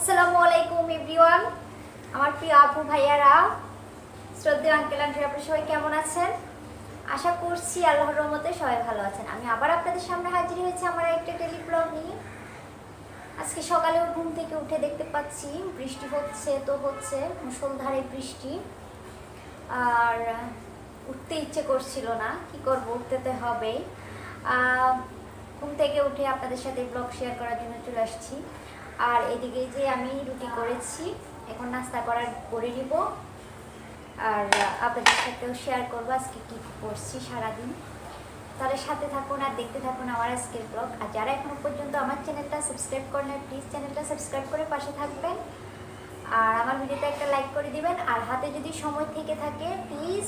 আসসালামু আলাইকুম এভরিওয়ান, আমার প্রিয় আপু ভাইয়ারা, শ্রদ্ধেয় আঙ্কেল আন্টিরা, আপনারা সবাই কেমন আছেন? আশা করছি আল্লাহর রহমতে সবাই ভালো আছেন। আমি আবার আপনাদের সামনে হাজির হয়েছি আমার একটা ডেলি ব্লগ নিয়ে। আজকে সকালে ঘুম থেকে উঠে দেখতে পাচ্ছি বৃষ্টি হচ্ছে মুষলধারে বৃষ্টি। আর উঠতে ইচ্ছে করছিল না, কি করব, উঠতে তো হবেই। ঘুম থেকে উঠে আপনাদের সাথে ব্লগ শেয়ার করার জন্য চলে আসছি। আর এদিকে যে আমি রুটি করেছি, এখন নাস্তা করে নিব, আর আপনাদের সাথেও শেয়ার করবো আজকে কী করছি সারাদিন। তাহলে সাথে থাকুন আর দেখতে থাকুন আমার আজকের ব্লগ। আর যারা এখনো পর্যন্ত আমার চ্যানেলটা সাবস্ক্রাইব করেন না, প্লিজ চ্যানেলটা সাবস্ক্রাইব করে পাশে থাকবেন, আর আমার ভিডিওতে একটা লাইক করে দিবেন, আর হাতে যদি সময় থেকে থাকে প্লিজ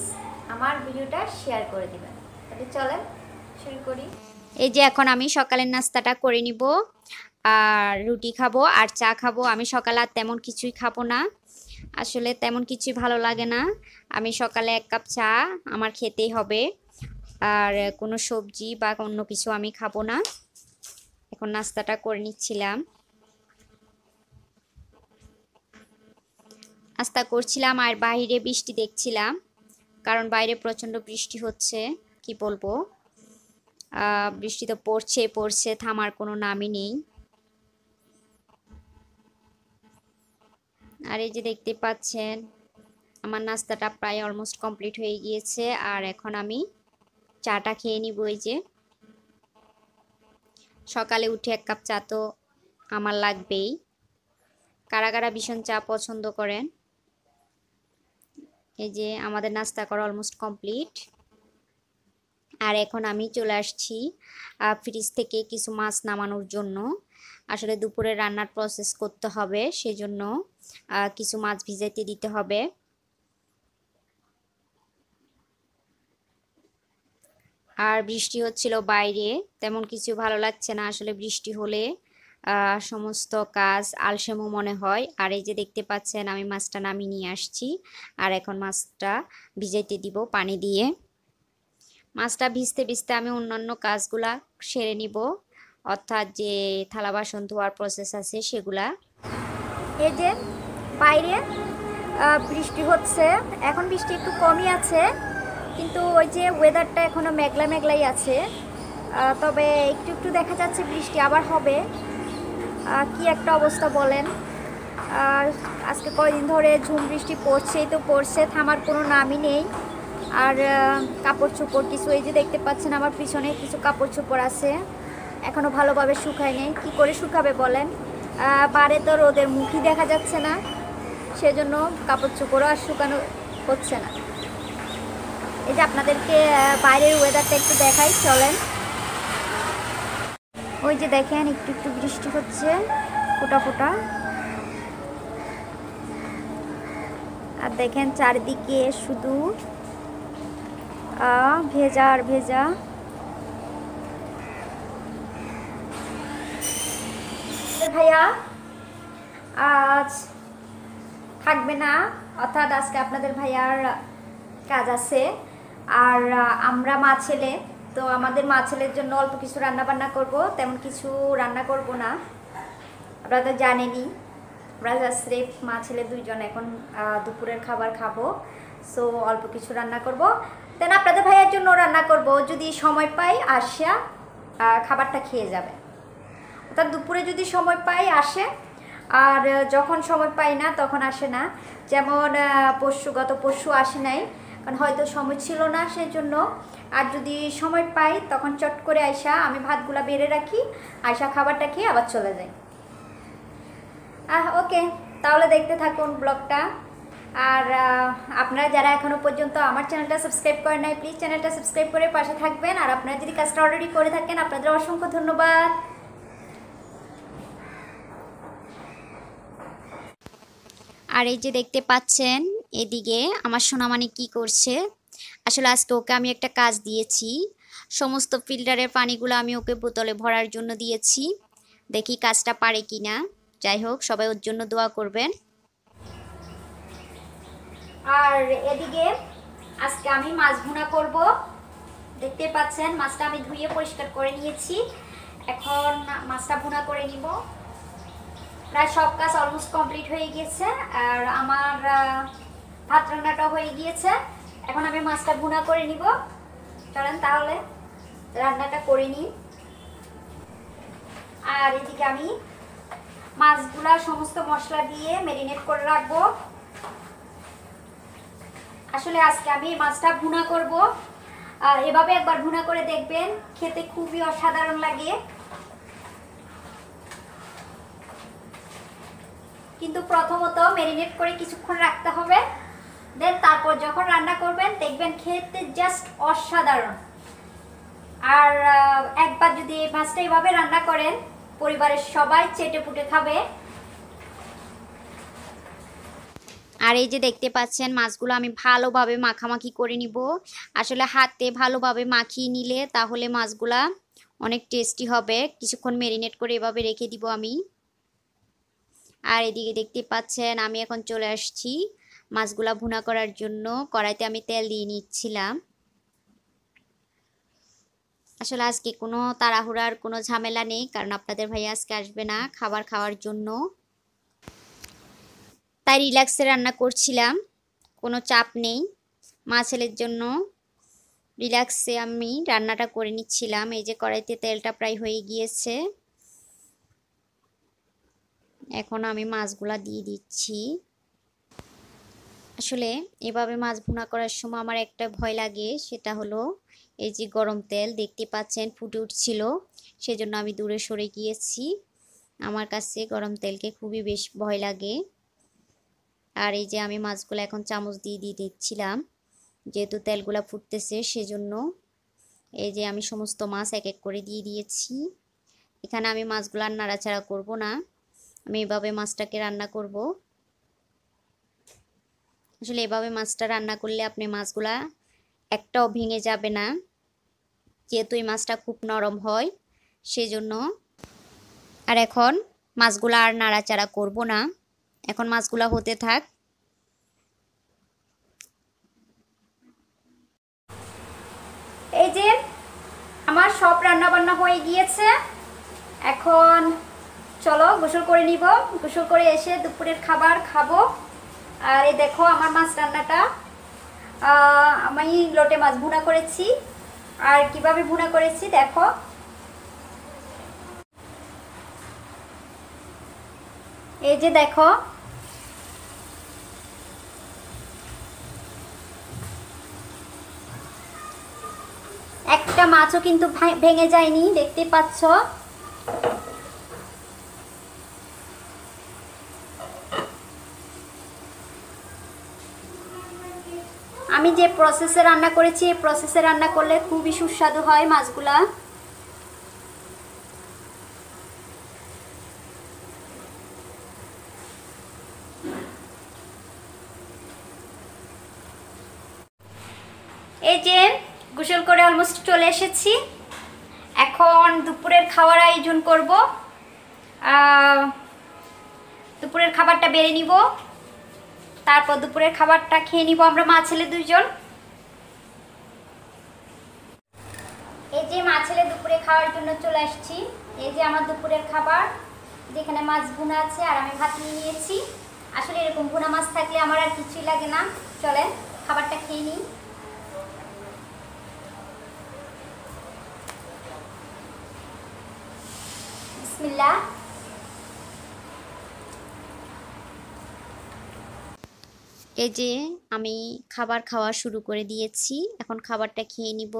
আমার ভিডিওটা শেয়ার করে দিবেন। তাহলে চলেন শুরু করি। এই যে এখন আমি সকালের নাস্তাটা করে নিব, আর রুটি খাবো আর চা খাবো। আমি সকালে আর তেমন কিছুই খাবো না, আসলে তেমন কিছুই ভালো লাগে না। আমি সকালে 1 কাপ চা আমার খেতেই হবে, আর কোনো সবজি বা অন্য কিছু আমি খাবো না। এখন নাস্তাটা করে নিচ্ছিলাম, নাস্তা করছিলাম, আর বাইরে বৃষ্টি দেখছিলাম, কারণ বাইরে প্রচণ্ড বৃষ্টি হচ্ছে। কি বলবো, বৃষ্টি তো পড়ছে, থামার কোনো নামই নেই। আর এই যে দেখতে পাচ্ছেন আমার নাস্তাটা প্রায় অলমোস্ট কমপ্লিট হয়ে গিয়েছে, আর এখন আমি চাটা খেয়ে নিব। এই যে সকালে উঠে 1 কাপ চা তো আমার লাগবেই। কারা কারা ভীষণ চা পছন্দ করেন। এই যে আমাদের নাস্তা করা অলমোস্ট কমপ্লিট, আর এখন আমি চলে আসছি ফ্রিজ থেকে কিছু মাছ নামানোর জন্য। আসলে দুপুরে রান্নার প্রসেস করতে হবে, সেজন্য কিছু মাছ ভিজাইতে দিতে হবে। আর বৃষ্টি হচ্ছিল বাইরে, তেমন কিছু ভালো লাগছে না আসলে বৃষ্টি হলে। সমস্ত কাজ আলসেমো মনে হয়। আর এই যে দেখতে পাচ্ছেন আমি মাছটা নামিয়ে নিয়ে আসছি, আর এখন মাছটা ভিজাইতে দিব পানি দিয়ে। মাছটা ভিজতে ভিজতে আমি অন্যান্য কাজগুলা সেরে নিব, অর্থাৎ যে থালা বাসন ধোয়ার প্রসেস আছে সেগুলা। এই যে বাইরে বৃষ্টি হচ্ছে, এখন বৃষ্টি একটু কমই আছে, কিন্তু ওই যে ওয়েদারটা এখনও মেঘলা মেঘলাই আছে। তবে একটু একটু দেখা যাচ্ছে বৃষ্টি আবার হবে। কি একটা অবস্থা বলেন। আজকে কয়দিন ধরে ঝুম বৃষ্টি পড়ছে, থামার কোনো নামই নেই। আর কাপড় চোপড় কিছু, এই যে দেখতে পাচ্ছেন আমার পিছনে কিছু কাপড় চোপড় আছে, এখনও ভালোভাবে শুকায় নেই। কী করে শুকাবে বলেন, বারে তো রোদের মুখই দেখা যাচ্ছে না, সেজন্য কাপড় চোপড়ও আর শুকানো হচ্ছে না। এই যে আপনাদেরকে বাইরের ওয়েদারটা একটু দেখাই, চলেন। ওই যে দেখেন একটু একটু বৃষ্টি হচ্ছে, ফোঁটা ফোঁটা। আর দেখেন চারিদিকে শুধু ভেজা আর ভেজা। ভাইয়া আজ থাকবে না, অর্থাৎ আজকে আপনাদের ভাইয়ার কাজ আছে। আর আমরা মা ছেলে, তো আমাদের মা ছেলের জন্য অল্প কিছু রান্না বান্না করব, তেমন কিছু রান্না করব না। আপনারা তো জানেনই, আমরা স্রেফ মা ছেলে 2 জন এখন দুপুরের খাবার খাবো, সো অল্প কিছু রান্না করব। দেন আপনাদের ভাইয়ার জন্য রান্না করব, যদি সময় পাই আসা খাবারটা খেয়ে যাবে। অর্থাৎ দুপুরে যদি সময় পাই আসে, আর যখন সময় পাই না তখন আসে না। যেমন গত পরশু আসে নাই, কারণ হয়তো সময় ছিল না সেই জন্য। আর যদি সময় পাই তখন চট করে আইসা আমি ভাতগুলা বেড়ে রাখি, আইসা খাবারটা খেয়ে আবার চলে যাই। ওকে, তাহলে দেখতে থাকুন ব্লগটা। আর আপনারা যারা এখনও পর্যন্ত আমার চ্যানেলটা সাবস্ক্রাইব করেন নাই, প্লিজ চ্যানেলটা সাবস্ক্রাইব করে পাশে থাকবেন। আর আপনারা যদি কাজটা অলরেডি করে থাকেন, আপনাদের অসংখ্য ধন্যবাদ। আর এই যে দেখতে পাচ্ছেন এদিকে আমার সোনামানি কি করছে। আসলে আজকে ওকে আমি একটা কাজ দিয়েছি, সমস্ত ফিল্টারের পানিগুলো আমি ওকে বোতলে ভরার জন্য দিয়েছি। দেখি কাজটা পারে কিনা। যাই হোক, সবাই ওর জন্য দোয়া করবেন। আর এদিকে আজকে আমি মাছ ভুনা করব। দেখতে পাচ্ছেন মাছটা আমি ধুয়ে পরিষ্কার করে নিয়েছি, এখন মাছটা ভুনা করে নিব। প্রায় সব কাজ অলমোস্ট কমপ্লিট হয়ে গিয়েছে, আর আমার ভাত রান্নাটা হয়ে গিয়েছে। এখন আমি মাছটা ভুনা করে নিব। চলেন তাহলে রান্নাটা করে নিই। আর এদিকে আমি মাছগুলা সমস্ত মশলা দিয়ে ম্যারিনেট করে রাখবো। আসলে আজকে আমি মাছটা ভুনা করব, এভাবে একবার ভুনা করে দেখবেন, খেতে খুবই অসাধারণ লাগে। কিন্তু প্রথমত ম্যারিনেট করে কিছুক্ষণ রাখতে হবে, দেন তারপর যখন রান্না করবেন দেখবেন খেতে জাস্ট অসাধারণ। আর একবার যদি এই মাছটা এভাবে রান্না করেন, পরিবারের সবাই চেটে পুটে খাবে। আর এই যে দেখতে পাচ্ছেন মাছগুলো আমি ভালোভাবে মাখামাখি করে নিব। আসলে হাতে ভালোভাবে মাখিয়ে নিলে তাহলে মাছগুলা অনেক টেস্টি হবে। কিছুক্ষণ ম্যারিনেট করে এভাবে রেখে দিব আমি। আর এদিকে দেখতে পাচ্ছেন আমি এখন চলে আসছি মাছগুলা ভুনা করার জন্য। কড়াইতে আমি তেল দিয়ে নিচ্ছিলাম। আসলে আজকে কোনো তাড়াহুড়ার কোনো ঝামেলা নেই, কারণ আপনাদের ভাই আজকে আসবে না খাবার খাওয়ার জন্য, তাই রিল্যাক্সে রান্না করছিলাম, কোনো চাপ নেই। মা ছেলের জন্য রিল্যাক্সে আমি রান্নাটা করে নিচ্ছিলাম। এই যে কড়াইতে তেলটা প্রায় হয়ে গিয়েছে, এখন আমি মাছগুলা দিয়ে দিচ্ছি। আসলে এভাবে মাছ ভুনা করার সময় আমার একটা ভয় লাগে, সেটা হলো এই যে গরম তেল দেখতে পাচ্ছেন ফুটে উঠছিল, সেজন্য আমি দূরে সরে গিয়েছি। আমার কাছে গরম তেলকে খুবই বেশ ভয় লাগে। আর এই যে আমি মাছগুলো এখন চামচ দিয়ে দিচ্ছিলাম, যেহেতু তেলগুলা ফুটতেছে সেজন্য। এই যে আমি সমস্ত মাছ এক এক করে দিয়ে দিয়েছি। এখানে আমি মাছগুলো আর নাড়াচাড়া করব না, আমি এভাবে মাছটাকে রান্না করব। আসলে এভাবে মাছটা রান্না করলে আপনি মাছগুলা একটাও ভেঙে যাবে না, যেহেতু এই মাছটা খুব নরম হয় সেজন্য। আর এখন মাছগুলা আর নাড়াচাড়া করব না, এখন মাছগুলা হতে থাক। এই যে আমার সব রান্না বান্না হয়ে গিয়েছে, এখন চলো গোসল করে নিব। গোসল করে এসে দুপুরের খাবার খাবো। আর এই দেখো আমার মাছ রান্নাটা, আমি লোটে মাছ ভুনা করেছি। আর কিভাবে ভুনা করেছি দেখো। এই যে দেখো, একটা মাছও কিন্তু ভেঙে যায়নি, দেখতে পাচ্ছ। আমি যে প্রসেসে রান্না করেছি এই প্রসেসে রান্না করলে খুবই সুস্বাদু হয় মাছগুলা। এই যে গোসল করে অলমোস্ট চলে এসেছি, এখন দুপুরের খাওয়ার আয়োজন করব। দুপুরের খাবারটা বেড়ে নিব, তারপর দুপুরের খাবারটা খেয়ে নিব আমরা মা ছেলে দুইজন। এই যে মা ছেলে দুপুরে খাওয়ার জন্য চলে আসছি। এই যে আমার দুপুরের খাবার, যেখানে মাছ ভুনা আছে আর আমি ভাত নিয়ে নিয়েছি। আসলে এরকম ভুনা মাছ থাকলে আমার আর কিছুই লাগে না। চলেন খাবারটা খেয়ে নিই। বিসমিল্লাহ। এই যে আমি খাবার খাওয়া শুরু করে দিয়েছি, এখন খাবারটা খেয়ে নিব।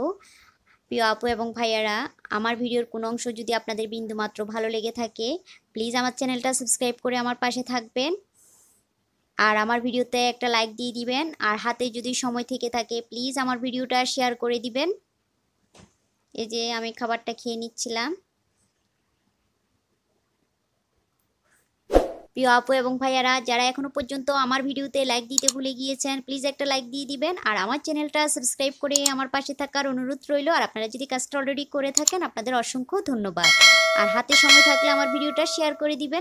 প্রিয় আপু এবং ভাইয়ারা, আমার ভিডিওর কোনো অংশ যদি আপনাদের বিন্দুমাত্র ভালো লেগে থাকে, প্লিজ আমার চ্যানেলটা সাবস্ক্রাইব করে আমার পাশে থাকবেন। আর আমার ভিডিওতে একটা লাইক দিয়ে দিবেন। আর হাতে যদি সময় থেকে থাকে প্লিজ আমার ভিডিওটা শেয়ার করে দিবেন। এই যে আমি খাবারটা খেয়ে নিচ্ছিলাম। প্রিয় আপু এবং ভাইয়ারা, যারা এখনো পর্যন্ত আমার ভিডিওতে লাইক দিতে ভুলে গিয়েছেন, প্লিজ একটা লাইক দিয়ে দিবেন। আর আমার চ্যানেলটা সাবস্ক্রাইব করে আমার পাশে থাকার অনুরোধ রইল। আর আপনারা যদি কাজটা অলরেডি করে থাকেন আপনাদের অসংখ্য ধন্যবাদ। আর হাতে সময় থাকলে আমার ভিডিওটা শেয়ার করে দিবেন।